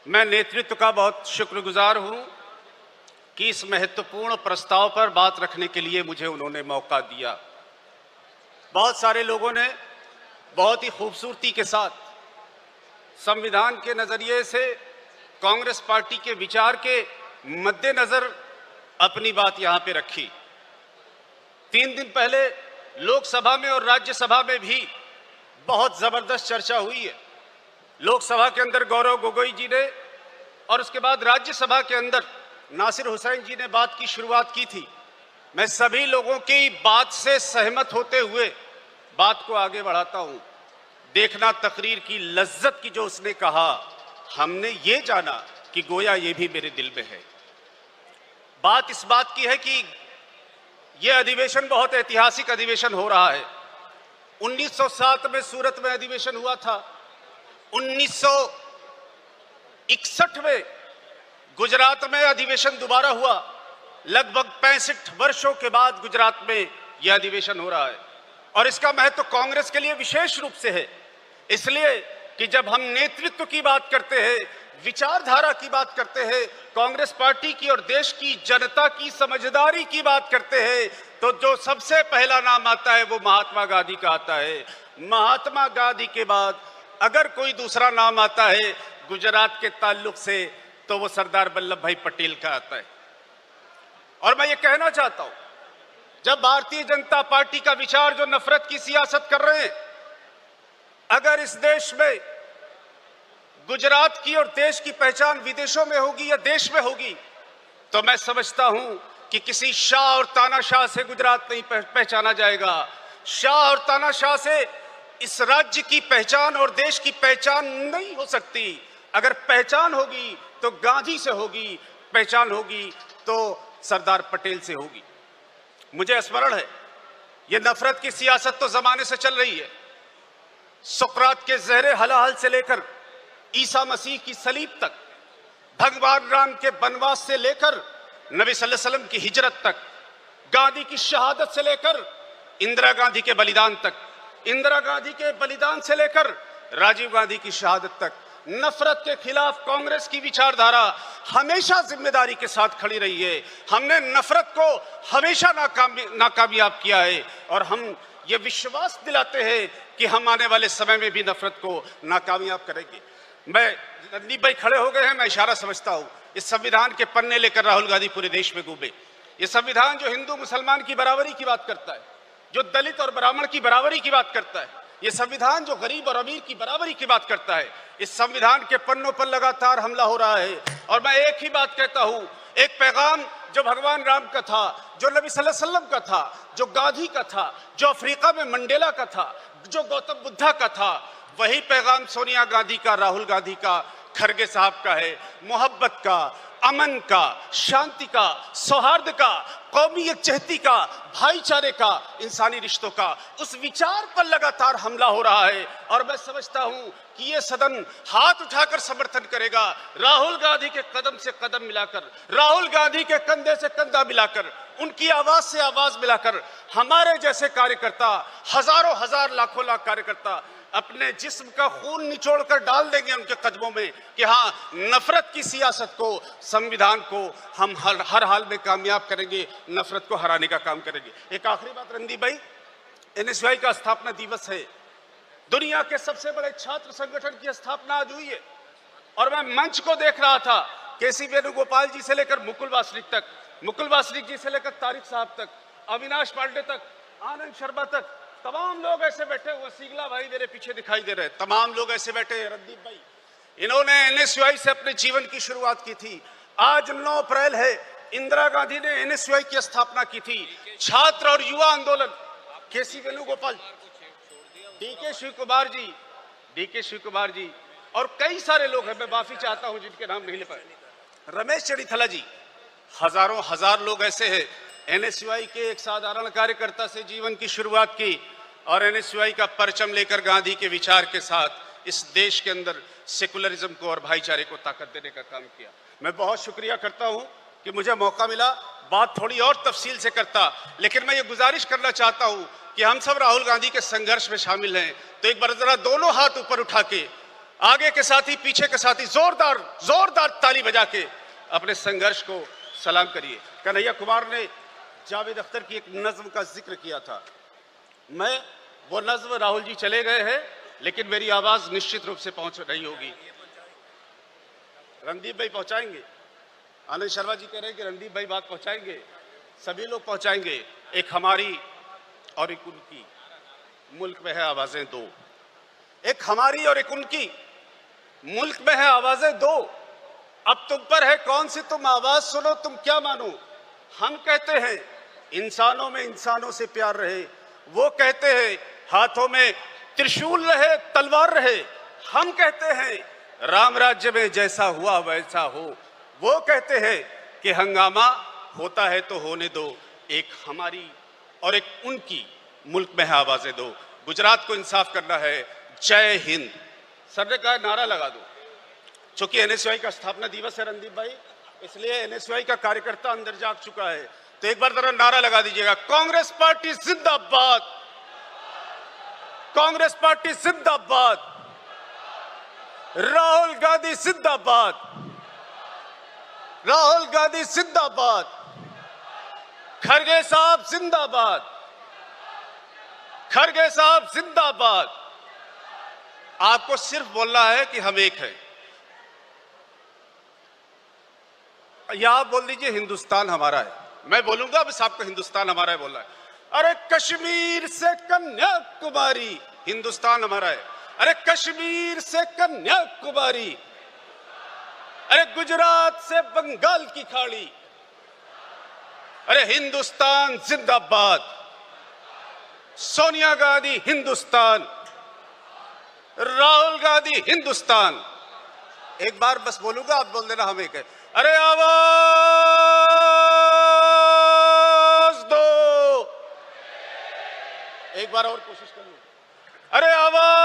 मैं नेतृत्व का बहुत शुक्रगुजार हूं कि इस महत्वपूर्ण प्रस्ताव पर बात रखने के लिए मुझे उन्होंने मौका दिया। बहुत सारे लोगों ने बहुत ही खूबसूरती के साथ संविधान के नज़रिए से कांग्रेस पार्टी के विचार के मद्देनज़र अपनी बात यहाँ पे रखी। 3 दिन पहले लोकसभा में और राज्यसभा में भी बहुत ज़बरदस्त चर्चा हुई है। लोकसभा के अंदर गौरव गोगोई जी ने और उसके बाद राज्यसभा के अंदर नासिर हुसैन जी ने बात की शुरुआत की थी। मैं सभी लोगों की बात से सहमत होते हुए बात को आगे बढ़ाता हूं। देखना तकरीर की लज्जत की जो उसने कहा, हमने ये जाना कि गोया ये भी मेरे दिल में है। बात इस बात की है कि यह अधिवेशन बहुत ऐतिहासिक अधिवेशन हो रहा है। 1907 में सूरत में अधिवेशन हुआ था। 1961 में गुजरात में अधिवेशन दोबारा हुआ। लगभग 65 वर्षों के बाद गुजरात में यह अधिवेशन हो रहा है और इसका महत्व कांग्रेस के लिए विशेष रूप से है, इसलिए कि जब हम नेतृत्व की बात करते हैं, विचारधारा की बात करते हैं, कांग्रेस पार्टी की और देश की जनता की समझदारी की बात करते हैं, तो जो सबसे पहला नाम आता है वो महात्मा गांधी का आता है। महात्मा गांधी के बाद अगर कोई दूसरा नाम आता है गुजरात के ताल्लुक से तो वो सरदार वल्लभ भाई पटेल का आता है। और मैं ये कहना चाहता हूं, जब भारतीय जनता पार्टी का विचार जो नफरत की सियासत कर रहे हैं, अगर इस देश में गुजरात की और देश की पहचान विदेशों में होगी या देश में होगी, तो मैं समझता हूं कि किसी शाह और तानाशाह से गुजरात नहीं पहचाना जाएगा। शाह और तानाशाह से इस राज्य की पहचान और देश की पहचान नहीं हो सकती। अगर पहचान होगी तो गांधी से होगी, पहचान होगी तो सरदार पटेल से होगी। मुझे स्मरण है, यह नफरत की सियासत तो जमाने से चल रही है। सुकरात के जहरे हलाहल से लेकर ईसा मसीह की सलीब तक, भगवान राम के वनवास से लेकर नबी सल्लल्लाहु अलैहि वसल्लम की हिजरत तक, गांधी की शहादत से लेकर इंदिरा गांधी के बलिदान तक, इंदिरा गांधी के बलिदान से लेकर राजीव गांधी की शहादत तक, नफरत के खिलाफ कांग्रेस की विचारधारा हमेशा जिम्मेदारी के साथ खड़ी रही है। हमने नफरत को हमेशा नाकामयाब किया है और हम ये विश्वास दिलाते हैं कि हम आने वाले समय में भी नफरत को नाकामयाब करेंगे। मैं रणदीप भाई खड़े हो गए हैं, मैं इशारा समझता हूं। इस संविधान के पन्ने लेकर राहुल गांधी पूरे देश में घूमे। ये संविधान जो हिंदू मुसलमान की बराबरी की बात करता है, जो दलित और ब्राह्मण की बराबरी की बात करता है, ये संविधान जो गरीब और अमीर की बराबरी की बात करता है, इस संविधान के पन्नों पर लगातार हमला हो रहा है। और मैं एक ही बात कहता हूं, एक पैगाम जो भगवान राम का था, जो नबी सल्लल्लाहु अलैहि वसल्लम का था, जो गांधी का था, जो अफ्रीका में मंडेला का था, जो गौतम बुद्धा का था, वही पैगाम सोनिया गांधी का, राहुल गांधी का, खरगे साहब का है। मोहब्बत का, अमन का, शांति का, सौहार्द का, कौमी एकजहती का, भाईचारे का, इंसानी रिश्तों का, उस विचार पर लगातार हमला हो रहा है। और मैं समझता हूं कि ये सदन हाथ उठाकर समर्थन करेगा, राहुल गांधी के कदम से कदम मिलाकर, राहुल गांधी के कंधे से कंधा मिलाकर, उनकी आवाज से आवाज मिलाकर हमारे जैसे कार्यकर्ता, हजारों हजार लाखों लाख कार्यकर्ता अपने जिस्म का खून निचोड़कर डाल देंगे उनके कदमों में कि हाँ, नफरत की सियासत को, संविधान को हम हर हाल में कामयाब करेंगे, नफरत को हराने का काम करेंगे। एक आखिरी बात रणदीप भाई, एनएसयूआई का स्थापना दिवस है। दुनिया के सबसे बड़े छात्र संगठन की स्थापना आज हुई है और मैं मंच को देख रहा था, केसी वेणुगोपाल जी से लेकर मुकुल वासनिक तक, मुकुल वासनिक जी से लेकर तारिक साहब तक, अविनाश पांडे तक, आनंद शर्मा तक, तमाम लोग ऐसे बैठे हुए, सीगला भाई मेरे पीछे दिखाई दे रहे हैं, तमाम लोग ऐसे बैठे हैं। रणदीप भाई, इन्होंने एनएसयूआई से अपने जीवन की शुरुआत की थी। आज 9 अप्रैल है, इंदिरा गांधी ने एनएसयूआई की स्थापना की थी। छात्र और युवा आंदोलन, केसी वेणुगोपाल, डीके शिव कुमार जी और कई सारे लोग हैं, मैं माफी चाहता हूं जिनके नाम नहीं ले पाए, रमेश चढ़ीथला जी, हजारों हजार लोग ऐसे हैं। एनएसयूआई के एक साधारण कार्यकर्ता से जीवन की शुरुआत की और एनएसयूआई का परचम लेकर गांधी के विचार के साथ इस देश के अंदर सेकुलरिज्म को और भाईचारे को ताकत देने का काम किया। मैं बहुत शुक्रिया करता हूं कि मुझे मौका मिला। बात थोड़ी और तफसील से करता, लेकिन मैं ये गुजारिश करना चाहता हूं कि हम सब राहुल गांधी के संघर्ष में शामिल हैं, तो एक बार जरा दोनों हाथ ऊपर उठा के आगे के साथी पीछे के साथी जोरदार जोरदार ताली बजा के अपने संघर्ष को सलाम करिए। कन्हैया कुमार ने जावेद अख्तर की एक नज्म का जिक्र किया था। मैं वो नज्म, राहुल जी चले गए हैं लेकिन मेरी आवाज निश्चित रूप से पहुंच रही होगी। रणदीप भाई पहुंचाएंगे, आनंद शर्मा जी कह रहे हैं कि रणदीप भाई बात पहुंचाएंगे, सभी लोग पहुंचाएंगे। एक हमारी और एक उनकी, मुल्क में है आवाजें दो। एक हमारी और एक उनकी, मुल्क में है आवाजें दो। अब तुम पर है कौन सी तुम आवाज सुनो, तुम क्या मानो। हम कहते हैं इंसानों में इंसानों से प्यार रहे, वो कहते हैं हाथों में त्रिशूल रहे तलवार रहे। हम कहते हैं राम राज्य में जैसा हुआ वैसा हो, वो कहते हैं कि हंगामा होता है तो होने दो। एक हमारी और एक उनकी, मुल्क में है आवाजें दो। गुजरात को इंसाफ करना है। जय हिंद। सर ने कहा नारा लगा दो। चूंकि एनएसयूआई का स्थापना दिवस है रणदीप भाई, इसलिए एनएसयूआई का कार्यकर्ता अंदर जाग चुका है, तो एक बार जरा नारा लगा दीजिएगा। कांग्रेस पार्टी जिंदाबाद, कांग्रेस पार्टी जिंदाबाद, राहुल गांधी जिंदाबाद, राहुल गांधी जिंदाबाद, खरगे साहब जिंदाबाद, खरगे साहब जिंदाबाद। आपको सिर्फ बोलना है कि हम एक हैं, या आप बोल दीजिए हिंदुस्तान हमारा है। मैं बोलूंगा बस आपको हिंदुस्तान हमारा है बोलना है। अरे कश्मीर से कन्याकुमारी हिंदुस्तान हमारा है। अरे कश्मीर से कन्याकुमारी, अरे गुजरात से बंगाल की खाड़ी, अरे हिंदुस्तान जिंदाबाद। सोनिया गांधी हिंदुस्तान, राहुल गांधी हिंदुस्तान। एक बार बस बोलूंगा, आप बोल देना हम एक है। अरे आवाज दो। एक बार और कोशिश कर लो। अरे आवाज